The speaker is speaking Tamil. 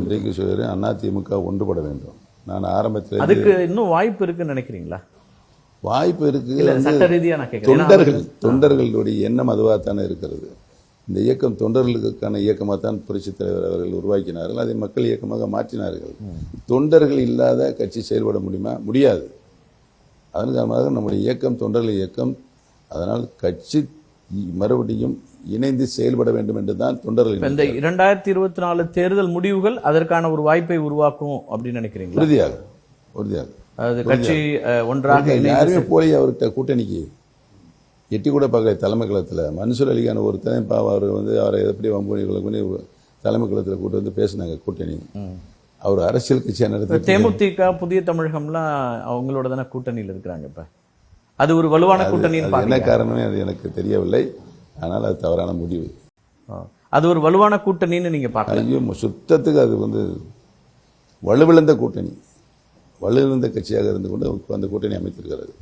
இன்றைக்கு சொல்கிறேன், அதிமுக ஒன்றுபட வேண்டும். நான் ஆரம்பத்தில் அதுக்கு இன்னும் வாய்ப்பு இருக்குன்னு நினைக்கிறீங்களா? வாய்ப்பு இருக்கு. சட்ட ரீதியா நான் கேட்கிறேன். தொண்டர்களுடைய எண்ணம் அதுவாகத்தானே இருக்கிறது. இந்த இயக்கம் தொண்டர்களுக்கான இயக்கமாகத்தான் புரட்சித் தலைவர் அவர்கள் உருவாக்கினார்கள். அதை மக்கள் இயக்கமாக மாற்றினார்கள். தொண்டர்கள் இல்லாத கட்சி செயல்பட முடியுமா? முடியாது. அதன் காரணமாக நம்முடைய இயக்கம் தொண்டர்கள் இயக்கம். அதனால் கட்சி மறுபடியும் இணைந்து செயல்பட வேண்டும் என்றுதான் தொண்டர்கள். இந்த 2024 தேர்தல் முடிவுகள் அதற்கான ஒரு வாய்ப்பை உருவாக்கும் அப்படின்னு நினைக்கிறீங்க? உறுதியாக உறுதியாக. அதாவது கட்சி ஒன்றாக யாருமே போய் அவர்கிட்ட கூட்டணிக்கு எட்டி கூட பார்க்கல. தலைமை களத்தில் மன்சூர் அலிகான ஒருத்தன் அவர் அவரை எப்படி பண்ணி தலைமை களத்தில் கூட்டு வந்து பேசினாங்க கூட்டணி. அவர் அரசியல் கட்சியாக நடத்தி தேமுதிக புதிய தமிழகம்லாம் அவங்களோட தானே கூட்டணியில் இருக்கிறாங்க. இப்ப அது ஒரு வலுவான கூட்டணி. என்ன காரணமே அது எனக்கு தெரியவில்லை. ஆனால் அது தவறான முடிவு. அது ஒரு வலுவான கூட்டணின்னு நீங்க பார்க்கல? ஐயோ, சுத்தத்துக்கு அது வலுவிழந்த கூட்டணி, வலுவிழந்த கட்சியாக இருந்து கொண்டு அந்த கூட்டணி அமைத்திருக்கிறது.